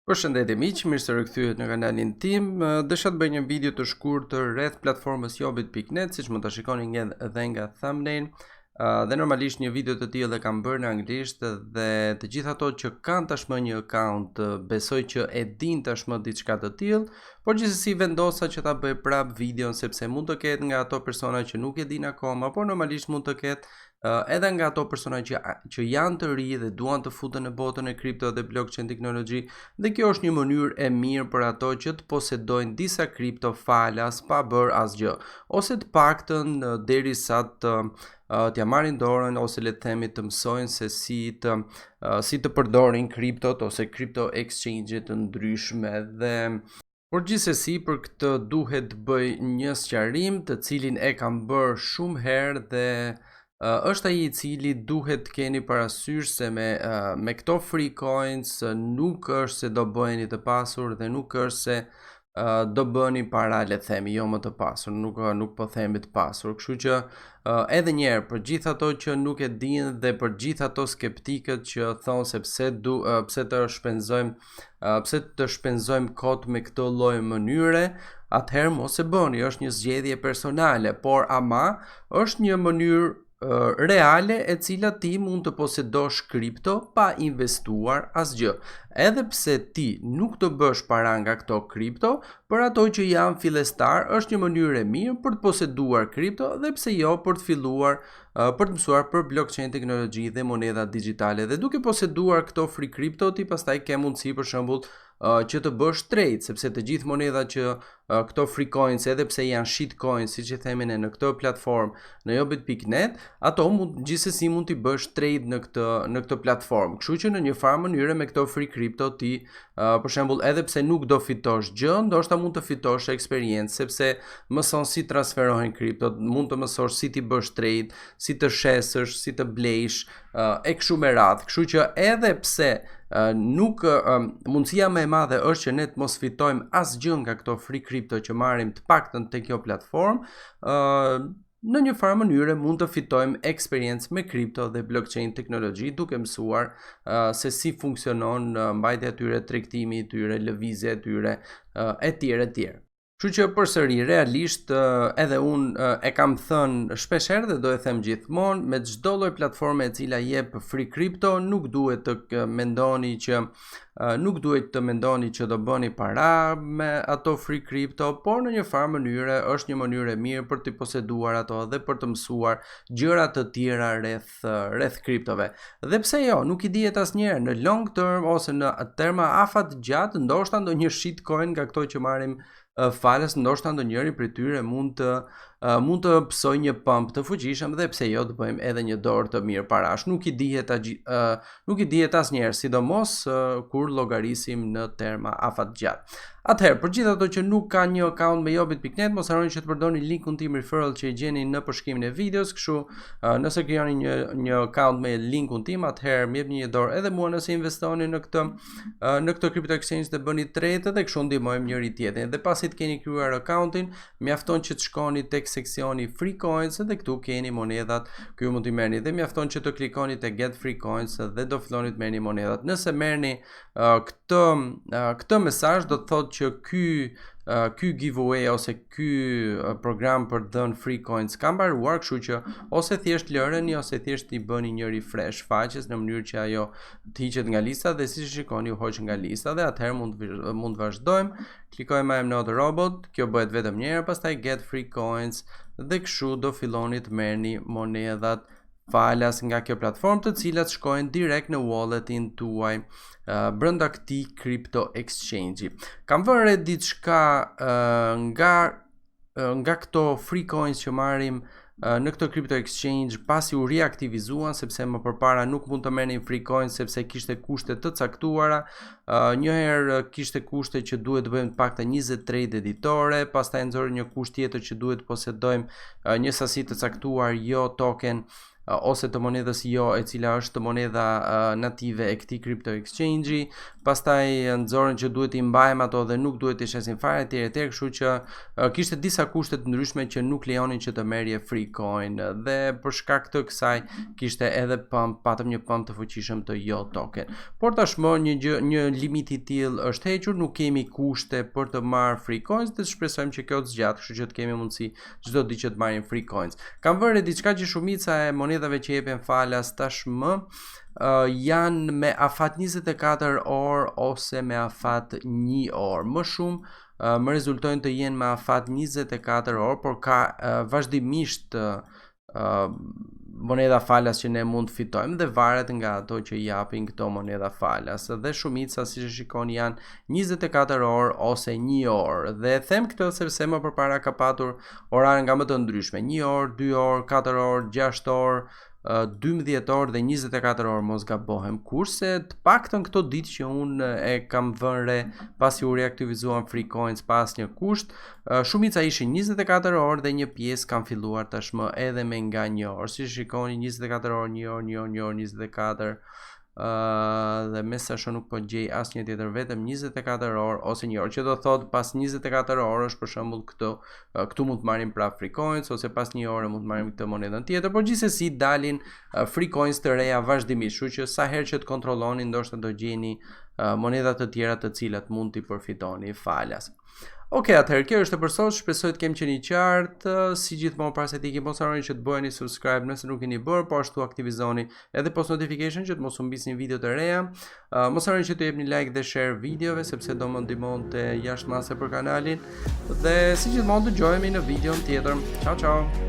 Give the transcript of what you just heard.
Përshëndetje miq, mirë se rikthyet në kanalin tim. Desha të bëj një video të shkurtër rreth platformës Yobit.net, siç mund ta shikoni edhe nga thumbnail. Dhe normalisht një video të tillë e kam bërë në anglisht dhe të gjithë ato që kanë tashmë një account besoj që e din tashmë diçka të tillë, por gjithsesi vendosa që ta bëj prap videon sepse mund të ketë nga ato persona që nuk e din akoma, por normalisht mund të ketë edhe nga ato persona që janë të ri dhe duan të futen në botën e kripto dhe blockchain teknologji, dhe kjo është një mënyrë e mirë për ato që të posedojnë disa kripto falas pa bërë asgjë, ose të paktën derisa t'ja marrin dorën ose le të themi të mësojnë se si të përdorin kriptot ose kripto exchange të ndryshme dhe por gjithsesi për këtë duhet të bëj një sqarim të cilin e kam bërë shumë herë dhe është ai I cili duhet të keni parasysh se me këto free coins nuk është se do bëheni të pasur dhe nuk është se do bëni para, le të themi, jo më të pasur, nuk po themi të pasur. Kështu që edhe një herë për gjithë ato që nuk e dinë dhe për gjithë ato skeptikët që thonë se pse të shpenzojmë kohë me këtë lloj mënyre, atëherë mos e bëni, është një zgjedhje personale, por ama është një mënyrë reale e cila ti mund të posedosh kripto pa investuar asgjë. Edhe pse ti nuk të bësh para nga këto kripto, për ato që janë fillestar është një mënyrë e mirë për të poseduar kripto dhe pse jo për të filluar për të mësuar për blockchain teknologji dhe monedha digjitale. Dhe duke poseduar këto free kripto, ti pastaj ke mundësi për shembull që të bësh trade, sepse të gjithë monedhat që këto free coins, edhe pse janë shit coins, siç e themin në këtë platformë në Yobit.net, ato gjithsesi mund t'i bësh trade në këtë platformë. Kështu që në një farë mënyrë me këto free crypto ti për shembull edhe pse nuk do fitosh gjë, ndoshta mund të fitosh eksperiencë, sepse mëson si transferohen kriptot, mund të mësosh si ti bësh trade, si të shesësh, si të blejsh e kështu me radhë. Kështu që edhe pse mundësia më e madhe është që ne të mos fitojmë asgjë nga këto free crypto që marrim të paktën te kjo platformë, në një farë mënyre mund të fitojmë eksperiencë me kripto dhe blockchain teknologji duke mësuar se si funksionon mbajtja e tyre, tregtimi I tyre, lëvizja e tyre etj. Kështu që përsëri realisht edhe unë e kam thënë shpesh herë dhe do e them gjithmonë, me çdo lloj platforme e cila jep free crypto nuk duhet të mendoni që do bëni para me ato free crypto, por në një farë mënyre është një mënyrë e mirë për të poseduar ato dhe për të mësuar gjëra të tjera rreth kriptove. Dhe pse jo, nuk I dihet asnjëherë në long term ose në terma afat gjatë, ndoshta ndonjë shitcoin nga këto që marrim falas, ndoshta ndonjëri prej tyre mund të psoj një pump të fuqishëm dhe pse jo të bëjmë edhe një dorë të mirë parash. Nuk I dihet asnjëherë, sidomos kur llogarisim në terma afat gjatë. Atëherë, për gjithë ato që nuk kanë një account me Yobit.net, mos harroni që të përdorni linkun tim referral që I gjeni në përshkrimin e videos, kështu nëse krijoni një account me linkun tim, atëherë më jepni një dorë edhe mua nëse investoni në këtë crypto exchange dhe bëni trade dhe kështu ndihmojmë njëri tjetrin. Dhe pasi të keni krijuar accountin, mjafton që të shkoni tek seksioni free coins dhe këtu keni monedhat, këtu mund t'i merrni dhe mjafton që të klikoni te get free coins dhe do filloni të merrni monedhat. Nëse merrni këtë mesazh do të thotë që ky giveaway ose ky program për të dhënë free coins ka mbaruar, kështu që ose thjesht lëreni ose thjesht I bëni një refresh faqes në mënyrë që ajo të hiqet nga lista dhe siç shikoni u hoq nga lista dhe atëherë mund vazhdojmë. Klikojmë I am not a robot, kjo bëhet vetëm një herë, pastaj get free coins dhe kështu do filloni të merrni monedhat falas nga kjo platformë të cilat shkojnë direkt në walletin tuaj brenda këtij crypto exchange. Kam vënë diçka nga këto free coins që marrim në këtë crypto exchange pasi u reaktivizuan, sepse më përpara nuk mund të merrnin free coins sepse kishte kushte të caktuara. Një herë kishte kushte që duhet të bëjmë të paktën 20 trade editore, pastaj nxori një kusht tjetër që duhet të posedojmë një sasi të caktuar jo token ose të monedhës jo, e cila është monedha native e këtij crypto exchange. pastaj nxorën që duhet I mbajmë ato dhe nuk duhet I shesin fare etj, kështu që kishte disa kushte të ndryshme që nuk lejonin që të merrje Freecoin dhe për shkak të kësaj kishte edhe patëm një pump të fuqishëm të jo token. Por tashmë një limit I tillë është hequr, nuk kemi kushte për të marrë Freecoins dhe shpresojmë që kjo të zgjat, kështu që të kemi mundësi çdo ditë që të marrim Freecoins. Kam vënë diçka që shumica e monedhave që jepen falas tashmë janë me afat 24 orë ose me afat 1 orë. Më shumë më rezultojnë të jenë me afat 24 orë, por ka vazhdimisht monedha falas që ne mund të fitojmë dhe varet nga ato që japin këto monedha falas. Dhe shumica, siç e shikoni, janë 24 orë ose 1 orë. Dhe them këtë sepse më përpara ka patur orare nga më të ndryshme: 1 orë, 2 orë, 4 orë, 6 orë, 12 orë dhe 24 orë mos gabohem, kurse të paktën këto ditë që unë e kam vënë re pasi u reaktivizuan Freecoins pas një kusht, shumica ishin 24 orë dhe një pjesë kanë filluar tashmë edhe me nga 1 orë. Si shikoni, 24 orë, 1 orë, 1 orë, 1 orë, 24 dhe me sa shoh nuk po gjej asnjë tjetër, vetëm 24 orë ose 1 orë, që do thot pas 24 orësh për shembull këtu mund të marrim prap Freecoins, ose pas 1 ore mund të marrim këtë monedën tjetër, por gjithsesi dalin Freecoins të reja vazhdimisht, kështu që sa herë që të kontrolloni ndoshta do gjeni monedha të tjera të cilat mund t'i përfitoni falas. Okej, atëherë kjo është e për sot, shpresoj të kem qenë I qartë. Si gjithmonë para se të ikim, mos harroni që të bëheni subscribe nëse nuk keni bërë, po ashtu aktivizoni edhe post notification që të mos humbisni video të reja. Mos harroni që të jepni like dhe share videove sepse do më ndihmonte jashtëmase për kanalin. Dhe si gjithmonë dëgjohemi në videon tjetër. Ciao ciao.